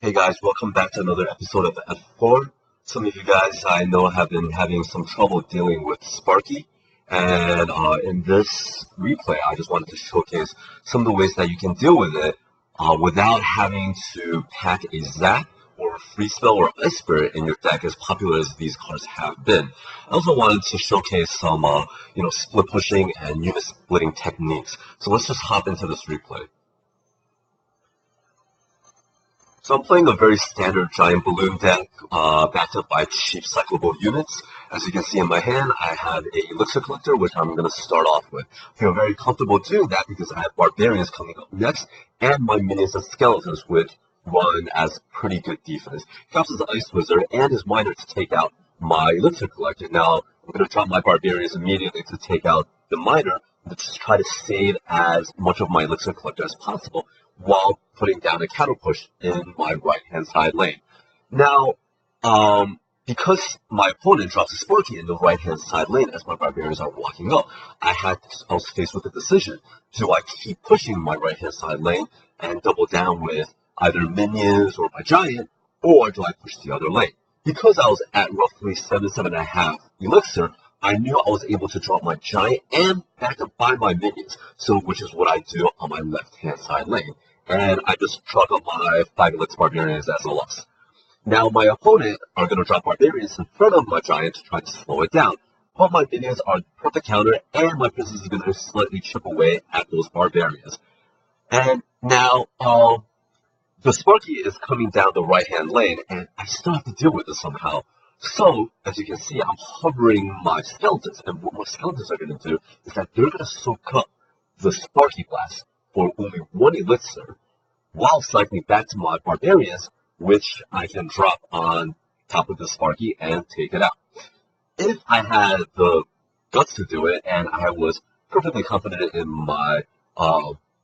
Hey guys, welcome back to another episode of F4. Some of you guys I know have been having some trouble dealing with Sparky, and in this replay, I just wanted to showcase some of the ways that you can deal with it without having to pack a Zap or a Free Spell or Ice Spirit in your deck, as popular as these cards have been. I also wanted to showcase some, split pushing and unit splitting techniques. So let's just hop into this replay. So I'm playing a very standard giant balloon deck, backed up by cheap cyclable units. As you can see in my hand, I have a Elixir Collector, which I'm going to start off with. I feel very comfortable doing that because I have Barbarians coming up next, and my minions and skeletons, which run as pretty good defense. He drops his Ice Wizard and his Miner to take out my Elixir Collector. Now, I'm going to drop my Barbarians immediately to take out the Miner, to just try to save as much of my Elixir Collector as possible, while putting down a counter push in my right-hand side lane. Now, because my opponent drops a Sparky in the right-hand side lane as my Barbarians are walking up, I was faced with a decision. Do I keep pushing my right-hand side lane and double down with either minions or my giant, or do I push the other lane? Because I was at roughly 7.5 Elixir, I knew I was able to drop my giant and back up by my minions, which is what I do on my left-hand side lane. And I just truck up my 5 Elixir Barbarians as a loss. Now my opponent are going to drop Barbarians in front of my giant to try to slow it down. But my minions are perfect counter, and my princess is going to slightly chip away at those Barbarians. And now, the Sparky is coming down the right-hand lane, and I still have to deal with it somehow. So, as you can see, I'm hovering my skeletons, and what my skeletons are going to do is that they're going to soak up the Sparky Blast for only 1 Elixir, while cycling back to my Barbarians, which I can drop on top of the Sparky and take it out. If I had the guts to do it, and I was perfectly confident in my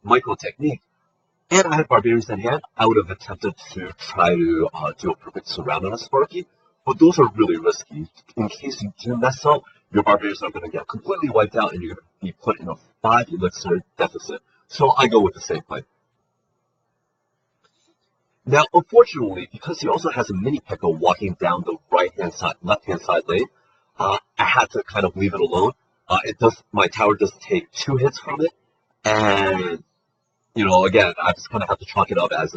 micro technique, and I had Barbarians in hand, I would have attempted to try to do a perfect surround on a Sparky, but those are really risky. In case you do mess up, your Barbarians are going to get completely wiped out, and you're going to be put in a 5 Elixir deficit. So I go with the safe play. Now, unfortunately, because he also has a Mini Pekka walking down the left-hand side lane, I had to kind of leave it alone. My tower does take 2 hits from it, and again, I just kind of have to chalk it up as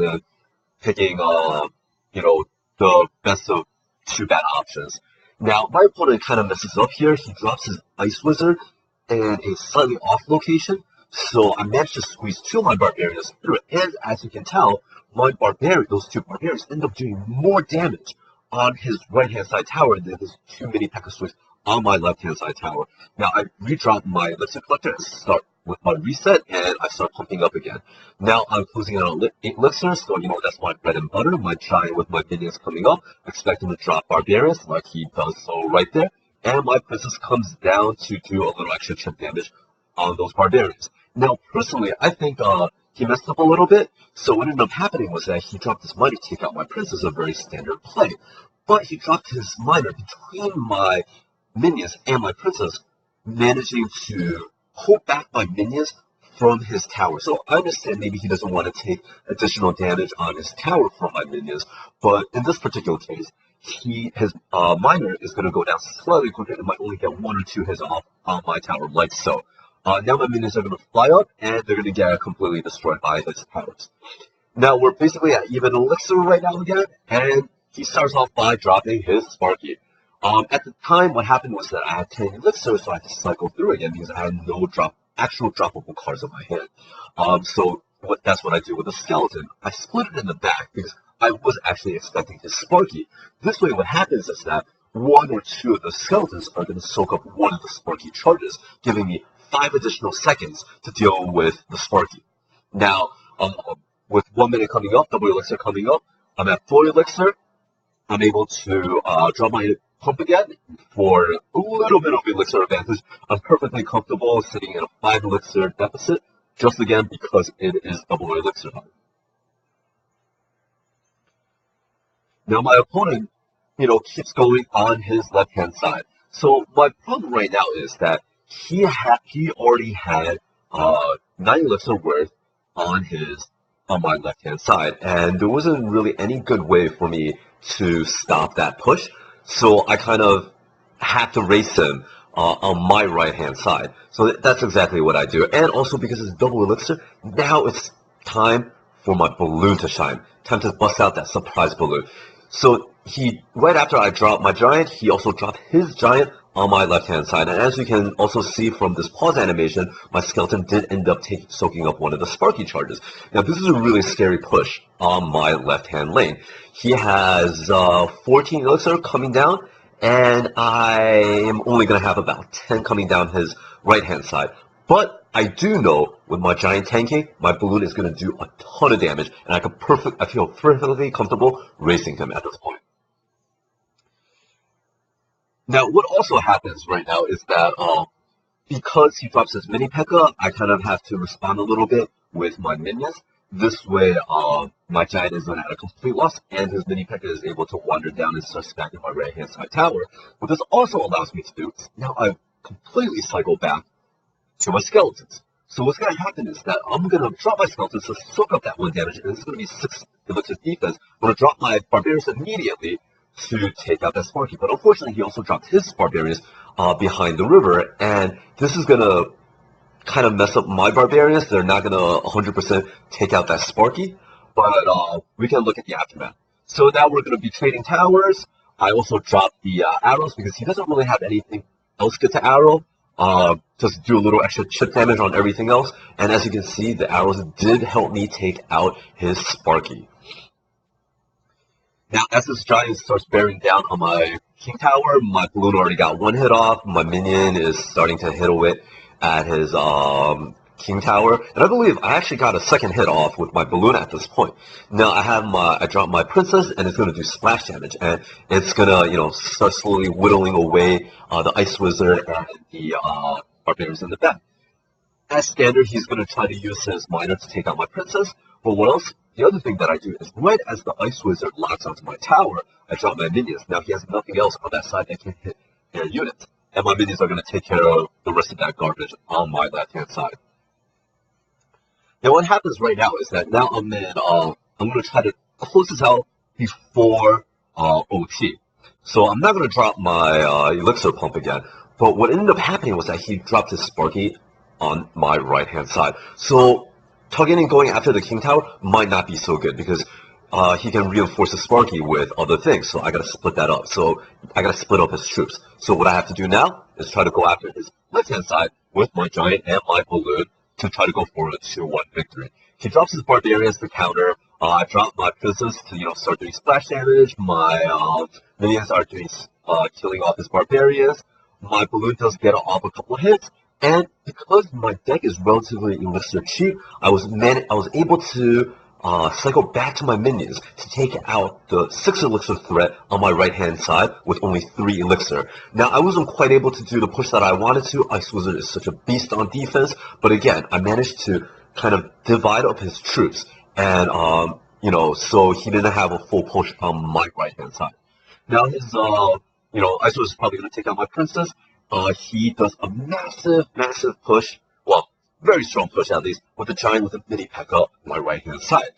picking, the best of 2 bad options. Now, my opponent kind of messes up here. He drops his Ice Wizard in a slightly off location, so I managed to squeeze 2 of my Barbarians through it. And as you can tell, those 2 Barbarians end up doing more damage on his right-hand side tower than his 2 Mini Pekka swings on my left-hand side tower. Now, I redrop my Elixir Collector and start with my reset, and I start pumping up again. Now, I'm closing out on 8 Elixir, so that's my bread and butter. My giant with my minions coming up, expect him to drop Barbarians like he does so right there. And my princess comes down to do a little extra chip damage on those Barbarians. Now, personally, I think he messed up a little bit, so what ended up happening was that he dropped his Miner to take out my princess, a very standard play. But he dropped his Miner between my minions and my princess, managing to hold back my minions from his tower. So I understand maybe he doesn't want to take additional damage on his tower from my minions, but in this particular case, his Miner is going to go down slightly quicker and might only get 1 or 2 hits off on my tower, like so. Now my minions are going to fly up, and they're going to get completely destroyed by his powers. Now we're basically at even Elixir right now again, and he starts off by dropping his Sparky. At the time, what happened was that I had 10 Elixir, so I had to cycle through again because I had no actual droppable cards in my hand. That's what I do with the skeleton. I split it in the back because I was actually expecting his Sparky. This way, what happens is that 1 or 2 of the skeletons are going to soak up 1 of the Sparky charges, giving me 5 additional seconds to deal with the Sparky. Now, with 1 minute coming up, double Elixir coming up, I'm at 4 Elixir. I'm able to draw my pump again for a little bit of Elixir advantage. I'm perfectly comfortable sitting in a 5 Elixir deficit, just again because it is double Elixir time. Now my opponent, keeps going on his left-hand side. So my problem right now is that he already had 9 Elixir worth on his on my left-hand side, and there wasn't really any good way for me to stop that push, so I kind of had to race him on my right-hand side. So that's exactly what I do. And also because it's double elixir, now it's time for my balloon to shine. Time to bust out that surprise balloon. So right after I dropped my giant, he also dropped his giant on my left-hand side. And as you can also see from this pause animation, my skeleton did end up soaking up one of the Sparky charges. Now, this is a really scary push on my left-hand lane. He has 14 elixir coming down, and I am only going to have about 10 coming down his right-hand side. But I do know with my giant tanking, my balloon is going to do a ton of damage, and I feel perfectly comfortable racing him at this point. Now, what also happens right now is that because he drops his Mini Pekka, I kind of have to respond a little bit with my minions. This way, my giant is not at a complete loss, and his Mini Pekka is able to wander down and start smacking my right-hand side tower. What this also allows me to do is now I've completely cycled back to my skeletons. So what's going to happen is that I'm going to drop my skeletons to soak up that 1 damage, and this is going to be 6 elixir defense. I'm going to drop my Barbarians immediately to take out that Sparky. But unfortunately, he also dropped his Barbarians behind the river, and this is going to kind of mess up my Barbarians. They're not going to 100% take out that Sparky, but we can look at the aftermath. So now we're going to be trading towers. I also dropped the arrows because he doesn't really have anything else good to arrow. Just do a little extra chip damage on everything else. And as you can see, the arrows did help me take out his Sparky. Now, as this giant starts bearing down on my king tower, my balloon already got 1 hit off. My minion is starting to hit away at his king tower, and I believe I actually got a 2nd hit off with my balloon at this point. Now I dropped my princess, and it's going to do splash damage, and it's going to start slowly whittling away the ice wizard and the barbarians in the back. As standard, he's going to try to use his miner to take out my princess. But what else? The other thing that I do is right as the ice wizard locks onto my tower, I drop my minions. Now he has nothing else on that side that can hit their units, and my minions are going to take care of the rest of that garbage on my left-hand side. Now what happens right now is that now I'm going to try to close this out before OT. So I'm not going to drop my elixir pump again. But what ended up happening was that he dropped his Sparky on my right-hand side. So tugging and going after the king tower might not be so good because he can reinforce the Sparky with other things. So I got to split that up. So I got to split up his troops. So what I have to do now is try to go after his left-hand side with my giant and my balloon to try to go for a 2-1 victory. He drops his barbarians to counter. I drop my princess to start doing splash damage. My minions are doing killing off his barbarians. My balloon does get off a couple of hits, and because my deck is relatively elixir cheap, I was able to cycle back to my minions to take out the 6 elixir threat on my right-hand side with only 3 elixir. Now, I wasn't quite able to do the push that I wanted to. Ice Wizard is such a beast on defense, but again, I managed to kind of divide up his troops, and so he didn't have a full push on my right-hand side. Now, his Ice Wizard is probably going to take out my princess. He does a massive push, well, very strong push at least, with the giant with a Mini Pekka on my right-hand side.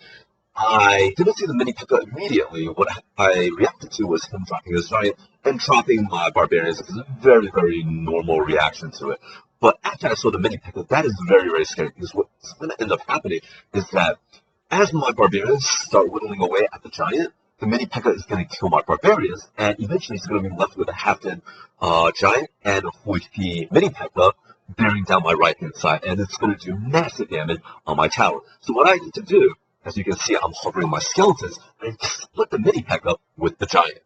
I didn't see the Mini Pekka immediately. What I reacted to was him dropping his giant and dropping my barbarians. It's a very, very normal reaction to it. But after I saw the Mini Pekka, that is very, very scary because what's going to end up happening is that as my barbarians start whittling away at the giant, the Mini Pekka is going to kill my barbarians, and eventually he's going to be left with a half-dead giant and a full HP Mini Pekka bearing down my right-hand side, and it's going to do massive damage on my tower. So what I need to do, as you can see, I'm hovering my skeletons, and split the Mini Pekka with the giant.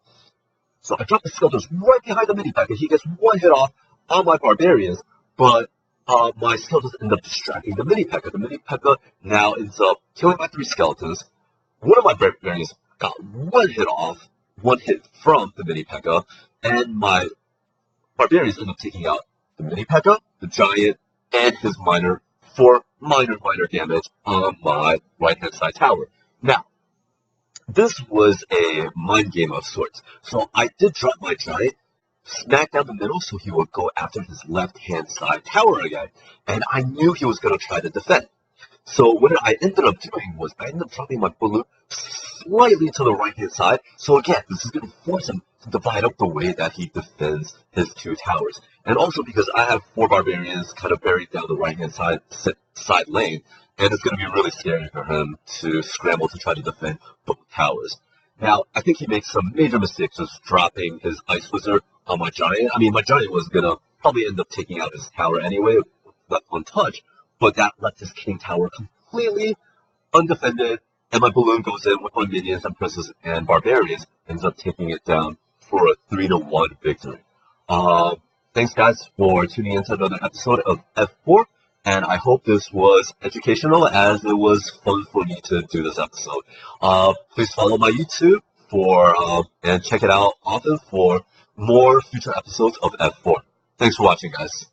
So I drop the skeletons right behind the Mini Pekka. He gets 1 hit off on my barbarians, but my skeletons end up distracting the Mini Pekka. The Mini Pekka now ends up killing my 3 skeletons. One of my barbarians got 1 hit off, 1 hit from the Mini Pekka, and my barbarians end up taking out the Mini Pekka, the giant, and his miner for minor damage on my right-hand side tower. Now, this was a mind game of sorts. So I did drop my giant, smack down the middle so he would go after his left-hand side tower again, and I knew he was going to try to defend. So what I ended up doing was I ended up dropping my balloon slightly to the right-hand side. So again, this is going to force him to divide up the way that he defends his two towers. And also because I have 4 barbarians kind of buried down the right-hand side lane, and it's going to be really scary for him to scramble to try to defend both towers. Now, I think he makes some major mistakes just dropping his Ice Wizard on my Giant. I mean, my Giant was going to probably end up taking out his tower anyway, left untouched, but that left his King Tower completely undefended, and my balloon goes in with my minions, Empresses, and Barbarians, ends up taking it down for a 3-1 victory. Thanks, guys, for tuning into another episode of F4, and I hope this was educational as it was fun for me to do this episode. Please follow my YouTube and check it out often for more future episodes of F4. Thanks for watching, guys.